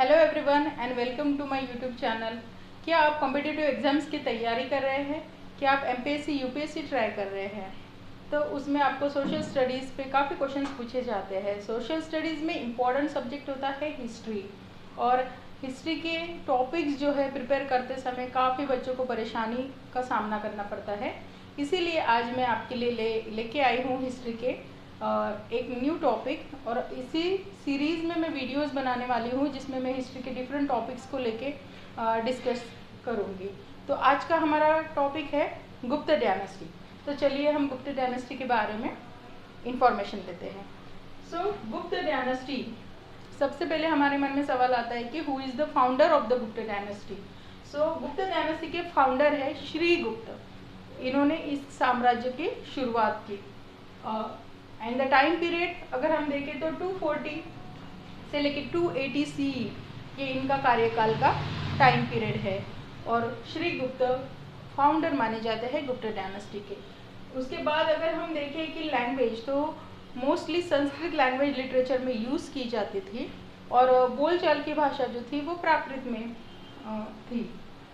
Hello everyone and welcome to my YouTube channel. क्या आप competitive exams की तैयारी कर रहे हैं? क्या आप एमपीएससी यूपीएससी ट्राई कर रहे हैं? तो उसमें आपको सोशल स्टडीज़ पे काफ़ी क्वेश्चंस पूछे जाते हैं। सोशल स्टडीज़ में इम्पॉर्टेंट सब्जेक्ट होता है हिस्ट्री, और हिस्ट्री के टॉपिक्स जो है प्रिपेयर करते समय काफ़ी बच्चों को परेशानी का सामना करना पड़ता है। इसीलिए आज मैं आपके लिए लेके आई हूँ हिस्ट्री के एक न्यू टॉपिक, और इसी सीरीज़ में मैं वीडियोस बनाने वाली हूँ जिसमें मैं हिस्ट्री के डिफरेंट टॉपिक्स को लेके डिस्कस करूँगी। तो आज का हमारा टॉपिक है गुप्त डायनेस्टी। तो चलिए हम गुप्त डायनेस्टी के बारे में इंफॉर्मेशन देते हैं। गुप्त डायनेस्टी, सबसे पहले हमारे मन में सवाल आता है कि who is the founder of the गुप्त डायनेस्टी। गुप्त डायनेस्टी के फाउंडर है श्री गुप्त। इन्होंने इस साम्राज्य की शुरुआत की। एंड द टाइम पीरियड अगर हम देखें तो 240 से लेके 280 सी ये इनका कार्यकाल का टाइम पीरियड है, और श्री गुप्त फाउंडर माने जाते हैं गुप्त डायनेस्टी के। उसके बाद अगर हम देखें कि लैंग्वेज, तो मोस्टली संस्कृत लैंग्वेज लिटरेचर में यूज़ की जाती थी, और बोलचाल की भाषा जो थी वो प्राकृत में थी।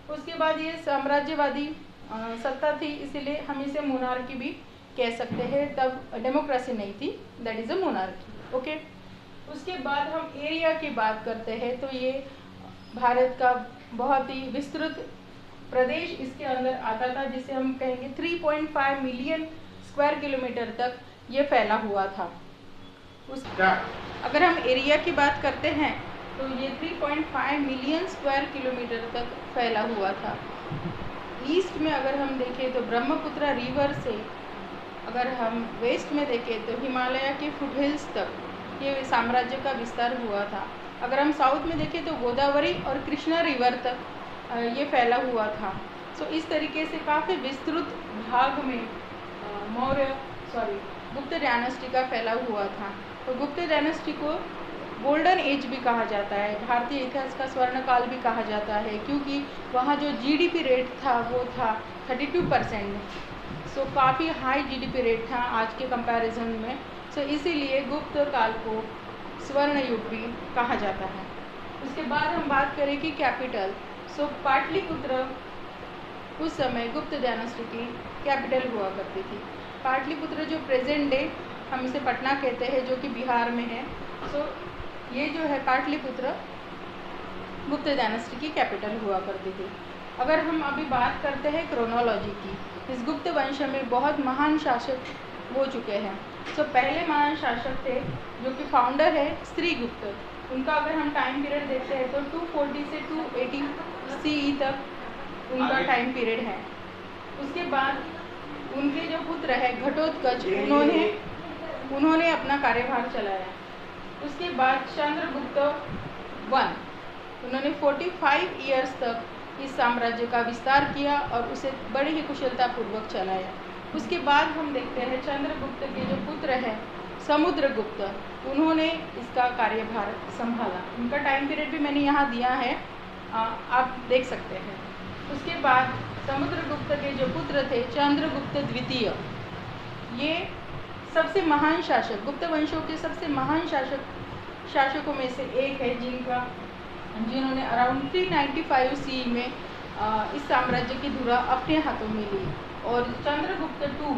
उसके बाद ये साम्राज्यवादी सत्ता थी, इसीलिए हम इसे मोनार्की भी कह सकते हैं। तब डेमोक्रेसी नहीं थी, that is a monarchy. Okay. उसके बाद हम एरिया की बात करते हैं, तो ये भारत का बहुत ही विस्तृत प्रदेश इसके अंदर आता था, जिसे हम कहेंगे 3.5 मिलियन स्क्वायर किलोमीटर तक ये फैला हुआ था। अगर हम एरिया की बात करते हैं तो ये 3.5 मिलियन स्क्वायर किलोमीटर तक फैला हुआ था। ईस्ट में अगर हम देखें तो ब्रह्मपुत्र रिवर से, अगर हम वेस्ट में देखें तो हिमालय के फुटहिल्स तक ये साम्राज्य का विस्तार हुआ था। अगर हम साउथ में देखें तो गोदावरी और कृष्णा रिवर तक ये फैला हुआ था। इस तरीके से काफ़ी विस्तृत भाग में गुप्त डायनेस्टी का फैला हुआ था। तो गुप्त डायनेस्टी को गोल्डन एज भी कहा जाता है, भारतीय इतिहास का स्वर्ण काल भी कहा जाता है, क्योंकि वहाँ जो जीडीपी रेट था वो था 32%। काफ़ी हाई जीडीपी रेट था आज के कंपैरिजन में। इसीलिए गुप्त काल को स्वर्ण युग भी कहा जाता है। उसके बाद हम बात करें कि कैपिटल, पाटलिपुत्र उस समय गुप्त डायनेस्टी की कैपिटल हुआ करती थी। पाटलिपुत्र जो प्रेजेंट डे हम इसे पटना कहते हैं, जो कि बिहार में है। ये जो है पाटलिपुत्र गुप्त डायनेस्टी की कैपिटल हुआ करती थी। अगर हम अभी बात करते हैं क्रोनोलॉजी की, इस गुप्त वंश में बहुत महान शासक हो चुके हैं। पहले महान शासक थे जो कि फाउंडर है श्री गुप्त। उनका अगर हम टाइम पीरियड देखते हैं तो 240 से 280 CE तक उनका टाइम पीरियड है। उसके बाद उनके जो पुत्र है घटोत्कच, उन्होंने अपना कार्यभार चलाया। उसके बाद चंद्रगुप्त वन, उन्होंने 45 ईयर्स तक इस साम्राज्य का विस्तार किया और उसे बड़े ही कुशलतापूर्वक चलाया। उसके बाद हम देखते हैं चंद्रगुप्त के जो पुत्र हैं समुद्रगुप्त, उन्होंने इसका कार्यभार संभाला। उनका टाइम पीरियड भी मैंने यहाँ दिया है, आप देख सकते हैं। उसके बाद समुद्रगुप्त के जो पुत्र थे चंद्रगुप्त द्वितीय, ये सबसे महान शासक, गुप्त वंशों के सबसे महान शासकों में से एक है, जिन्होंने अराउंड 395 CE में इस साम्राज्य की धुरा अपने हाथों में ली। और चंद्रगुप्त II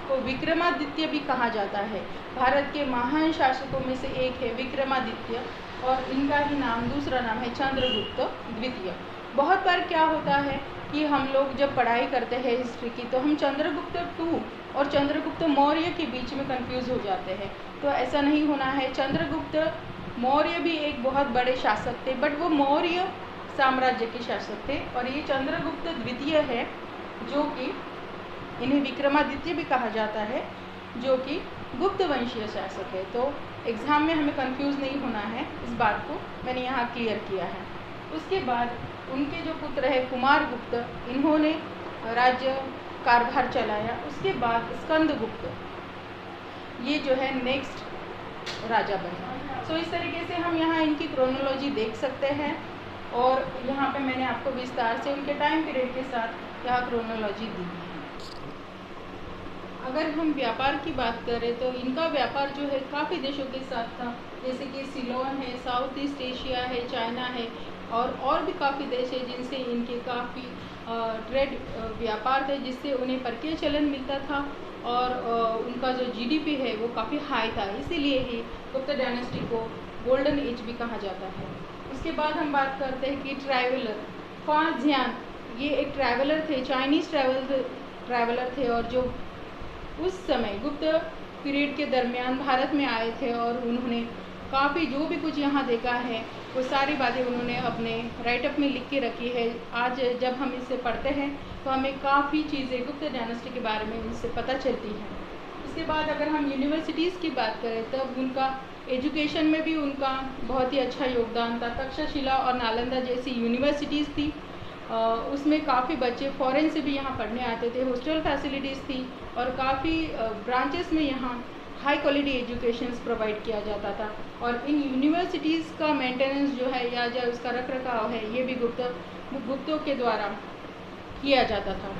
को विक्रमादित्य भी कहा जाता है। भारत के महान शासकों में से एक है विक्रमादित्य, और इनका ही नाम, दूसरा नाम है चंद्रगुप्त द्वितीय। बहुत बार क्या होता है कि हम लोग जब पढ़ाई करते हैं हिस्ट्री की, तो हम चंद्रगुप्त II और चंद्रगुप्त मौर्य के बीच में कंफ्यूज हो जाते हैं। तो ऐसा नहीं होना है। चंद्रगुप्त मौर्य भी एक बहुत बड़े शासक थे, बट वो मौर्य साम्राज्य के शासक थे, और ये चंद्रगुप्त द्वितीय है जो कि इन्हें विक्रमादित्य भी कहा जाता है, जो कि गुप्त वंशीय शासक है। तो एग्ज़ाम में हमें कंफ्यूज नहीं होना है, इस बात को मैंने यहाँ क्लियर किया है। उसके बाद उनके जो पुत्र है कुमारगुप्त, इन्होंने राज्य कारभार चलाया। उसके बाद स्कंदगुप्त, ये जो है नेक्स्ट राजा बने। इस तरीके से हम यहाँ इनकी क्रोनोलॉजी देख सकते हैं, और यहाँ पे मैंने आपको विस्तार से उनके टाइम पीरियड के साथ यहाँ क्रोनोलॉजी दी है। अगर हम व्यापार की बात करें तो इनका व्यापार जो है काफ़ी देशों के साथ था, जैसे कि सिलोन है, साउथ ईस्ट एशिया है, चाइना है और भी काफ़ी देश है जिनसे इनके काफ़ी ट्रेड व्यापार थे, जिससे उन्हें परकीय चलन मिलता था और उनका जो जीडीपी है वो काफ़ी हाई था। इसीलिए ही गुप्त डायनेस्टी को गोल्डन एज भी कहा जाता है। उसके बाद हम बात करते हैं कि ट्रैवलर ख्वाजियान, ये एक ट्रैवलर थे, चाइनीज़ ट्रैवलर थे और जो उस समय गुप्त पीरियड के दरमियान भारत में आए थे और उन्होंने काफ़ी जो भी कुछ यहाँ देखा है वो सारी बातें उन्होंने अपने राइटअप में लिख के रखी है। आज जब हम इसे पढ़ते हैं तो हमें काफ़ी चीज़ें गुप्त डायनेस्टी के बारे में इनसे पता चलती हैं। उसके बाद अगर हम यूनिवर्सिटीज़ की बात करें तब उनका एजुकेशन में भी उनका बहुत ही अच्छा योगदान था। तक्षशिला और नालंदा जैसी यूनिवर्सिटीज़ थी, उसमें काफ़ी बच्चे फ़ॉरेन से भी यहाँ पढ़ने आते थे। हॉस्टल फैसिलिटीज़ थी और काफ़ी ब्रांचेस में यहाँ हाई क्वालिटी एजुकेशंस प्रोवाइड किया जाता था। और इन यूनिवर्सिटीज़ का मेंटेनेंस जो है या जो उसका रख रखाव है ये भी गुप्तों के द्वारा किया जाता था।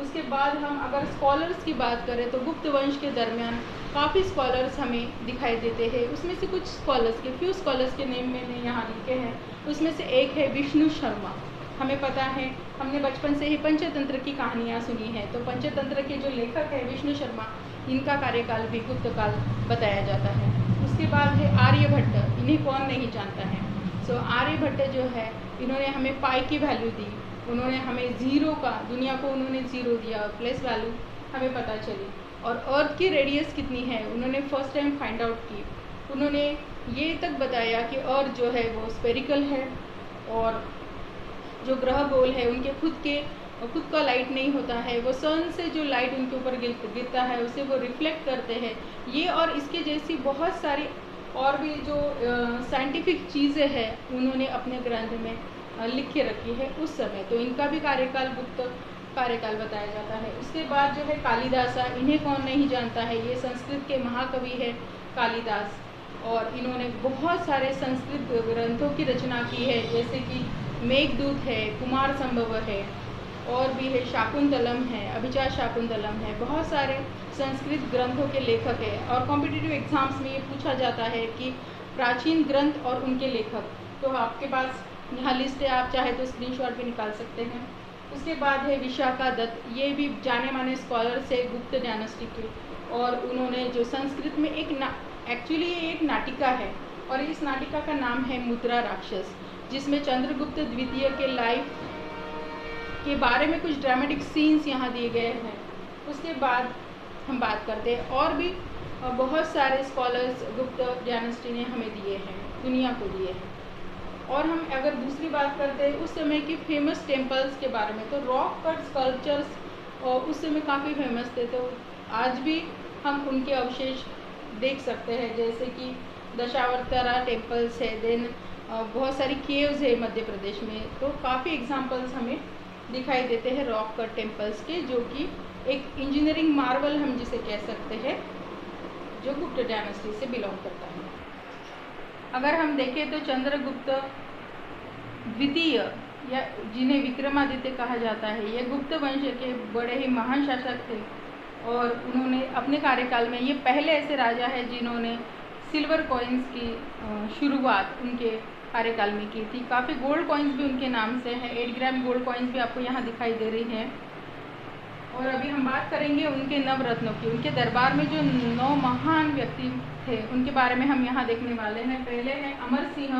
उसके बाद हम अगर स्कॉलर्स की बात करें तो गुप्त वंश के दरमियान काफ़ी स्कॉलर्स हमें दिखाई देते हैं। उसमें से कुछ स्कॉलर्स के फ्यू स्कॉलर्स के नेम मैंने यहाँ लिखे हैं। उसमें से एक है विष्णु शर्मा। हमें पता है, हमने बचपन से ही पंचतंत्र की कहानियाँ सुनी हैं, तो पंचतंत्र के जो लेखक है विष्णु शर्मा, इनका कार्यकाल भी गुप्त काल बताया जाता है। उसके बाद है आर्यभट्ट, इन्हें कौन नहीं जानता है। सो आर्यभट्ट जो है इन्होंने हमें पाई की वैल्यू दी, उन्होंने हमें ज़ीरो का, दुनिया को उन्होंने ज़ीरो दिया, प्लेस वैल्यू हमें पता चली। और अर्थ की रेडियस कितनी है उन्होंने फर्स्ट टाइम फाइंड आउट की। उन्होंने ये तक बताया कि अर्थ जो है वो स्पेरिकल है और जो ग्रह गोल है उनके खुद का लाइट नहीं होता है, वो सन से जो लाइट उनके ऊपर गिरता है उसे वो रिफ्लेक्ट करते हैं। ये और इसके जैसी बहुत सारी और भी जो साइंटिफिक चीज़ें हैं उन्होंने अपने ग्रंथ में लिख के रखी है उस समय। तो इनका भी कार्यकाल गुप्त कार्यकाल बताया जाता है। उसके बाद जो है कालिदासा, इन्हें कौन नहीं जानता है, ये संस्कृत के महाकवि है कालिदास और इन्होंने बहुत सारे संस्कृत ग्रंथों की रचना की है, जैसे कि मेघदूत है, कुमार संभव है और भी है, शाकुंतलम है, अभिजात शाकुंतलम है। बहुत सारे संस्कृत ग्रंथों के लेखक है और कॉम्पिटिटिव एग्जाम्स में ये पूछा जाता है कि प्राचीन ग्रंथ और उनके लेखक। तो आपके पास यहाँ लिस्ट है, आप चाहे तो स्क्रीनशॉट भी निकाल सकते हैं। उसके बाद है विशाखा दत्त, ये भी जाने माने स्कॉलर्स है गुप्त डायनेस्टी के और उन्होंने जो संस्कृत में एक्चुअली ये एक नाटिका है और इस नाटिका का नाम है मुद्रा राक्षस, जिसमें चंद्रगुप्त द्वितीय के लाइफ के बारे में कुछ ड्रामेटिक सीन्स यहाँ दिए गए हैं। उसके बाद हम बात करते हैं और भी बहुत सारे स्कॉलर्स गुप्त डायनेस्टी ने हमें दिए हैं, दुनिया को दिए हैं। और हम अगर दूसरी बात करते हैं उस समय की फेमस टेम्पल्स के बारे में, तो रॉक कट स्कल्पचर्स उस समय काफ़ी फेमस थे, तो आज भी हम उनके अवशेष देख सकते हैं, जैसे कि दशावतारा टेम्पल्स है, देन बहुत सारी केव्स है मध्य प्रदेश में। तो काफ़ी एग्जांपल्स हमें दिखाई देते हैं रॉक कट टेम्पल्स के, जो कि एक इंजीनियरिंग मार्वल हम जिसे कह सकते हैं, जो गुप्त डायनेस्टी से बिलोंग करता है। अगर हम देखें तो चंद्रगुप्त द्वितीय या जिन्हें विक्रमादित्य कहा जाता है, ये गुप्त वंश के बड़े ही महान शासक थे और उन्होंने अपने कार्यकाल में ये पहले ऐसे राजा है जिन्होंने सिल्वर कॉइन्स की शुरुआत उनके कार्यकाल में की थी। काफ़ी गोल्ड कॉइन्स भी उनके नाम से हैं, 8 ग्राम गोल्ड कॉइन्स भी आपको यहाँ दिखाई दे रही हैं। और अभी हम बात करेंगे उनके नवरत्नों की। उनके दरबार में जो 9 महान व्यक्ति थे उनके बारे में हम यहाँ देखने वाले हैं। पहले हैं अमर सिंह,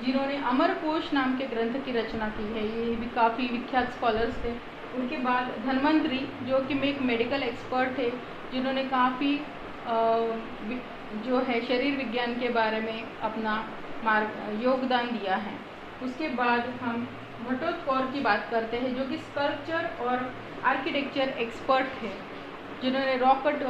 जिन्होंने अमरकोश नाम के ग्रंथ की रचना की है, ये भी काफ़ी विख्यात स्कॉलर्स थे। उनके बाद धन्वंतरी, जो कि एक मेडिकल एक्सपर्ट थे, जिन्होंने काफ़ी जो है शरीर विज्ञान के बारे में अपना योगदान दिया है। उसके बाद हम घटोत्कच की बात करते हैं, जो कि स्कल्पचर और आर्किटेक्चर एक्सपर्ट थे, जिन्होंने rock cut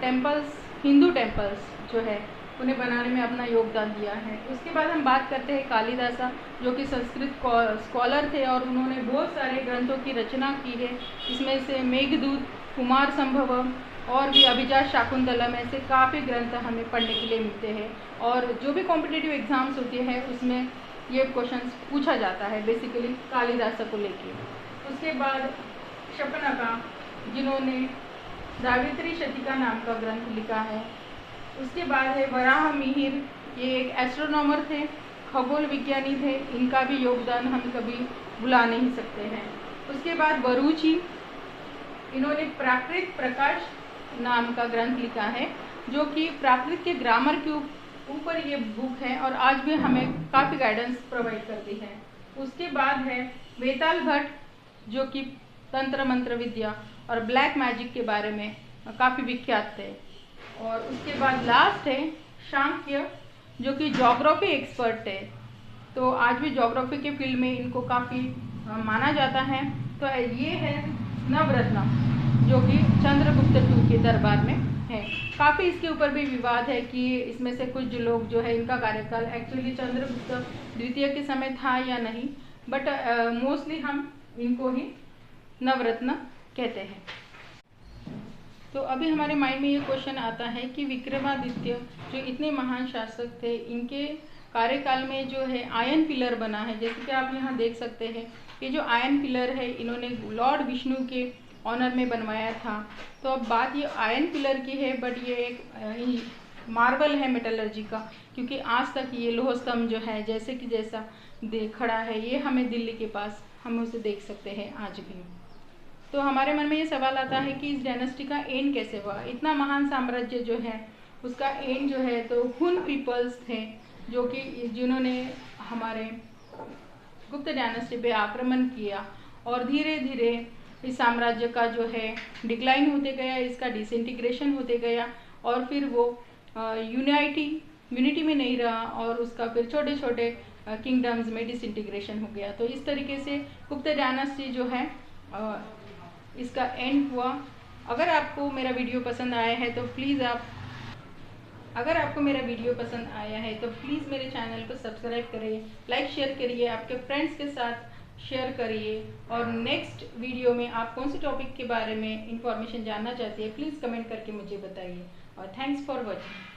temples, Hindu temples जो है उन्हें बनाने में अपना योगदान दिया है। उसके बाद हम बात करते हैं कालिदासा, जो कि संस्कृत स्कॉलर थे और उन्होंने बहुत सारे ग्रंथों की रचना की है। इसमें से मेघदूत, कुमार संभव और भी अभिजात शाकुंतलम, ऐसे काफ़ी ग्रंथ हमें पढ़ने के लिए मिलते हैं और जो भी कॉम्पिटिटिव एग्जाम्स होते हैं उसमें ये क्वेश्चंस पूछा जाता है बेसिकली कालिदासा को लेके। उसके बाद शपनका, जिन्होंने गायत्री शतिका नाम का ग्रंथ लिखा है। उसके बाद है वराह मिहिर, ये एक एस्ट्रोनॉमर थे, खगोल विज्ञानी थे, इनका भी योगदान हम कभी भुला नहीं सकते हैं। उसके बाद बरूची, इन्होंने प्राकृत प्रकाश नाम का ग्रंथ लिखा है, जो कि प्राकृत के ग्रामर के ऊपर ये बुक है और आज भी हमें काफ़ी गाइडेंस प्रोवाइड करती है। उसके बाद है वेताल भट्ट, जो कि तंत्र मंत्र विद्या और ब्लैक मैजिक के बारे में काफ़ी विख्यात थे। और उसके बाद लास्ट है शाक्य, जो कि ज्योग्राफी एक्सपर्ट है, तो आज भी ज्योग्राफी के फील्ड में इनको काफ़ी माना जाता है। तो ये है नवरत्न, जो कि चंद्रगुप्त II के दरबार में है। काफ़ी इसके ऊपर भी विवाद है कि इसमें से कुछ लोग जो है इनका कार्यकाल एक्चुअली चंद्रगुप्त द्वितीय के समय था या नहीं, बट मोस्टली हम इनको ही नवरत्न कहते हैं। तो अभी हमारे माइंड में ये क्वेश्चन आता है कि विक्रमादित्य जो इतने महान शासक थे, इनके कार्यकाल में जो है आयन पिलर बना है, जैसे कि आप यहाँ देख सकते हैं। ये जो आयन पिलर है इन्होंने लॉर्ड विष्णु के ऑनर में बनवाया था। तो अब बात ये आयन पिलर की है, बट ये एक मार्बल है मेटलर्जी का, क्योंकि आज तक ये लोह स्तंभ जो है जैसे कि जैसा खड़ा है, ये हमें दिल्ली के पास हम उसे देख सकते हैं आज भी। तो हमारे मन में ये सवाल आता है कि इस डायनेस्टी का एंड कैसे हुआ। इतना महान साम्राज्य जो है उसका एंड जो है तो हुन पीपल्स थे, जो कि जिन्होंने हमारे गुप्त डायनेस्टी पे आक्रमण किया और धीरे धीरे इस साम्राज्य का जो है डिक्लाइन होते गया, इसका डिसइंटीग्रेशन होते गया और फिर वो यूनिटी में नहीं रहा और उसका फिर छोटे छोटे किंगडम्स में डिसइंटीग्रेशन हो गया। तो इस तरीके से गुप्त डायनेस्टी जो है इसका एंड हुआ। अगर आपको मेरा वीडियो पसंद आया है तो प्लीज़ मेरे चैनल को सब्सक्राइब करिए, लाइक शेयर करिए, आपके फ्रेंड्स के साथ शेयर करिए। और नेक्स्ट वीडियो में आप कौन से टॉपिक के बारे में इंफॉर्मेशन जानना चाहते हैं प्लीज़ कमेंट करके मुझे बताइए। और थैंक्स फॉर वॉचिंग।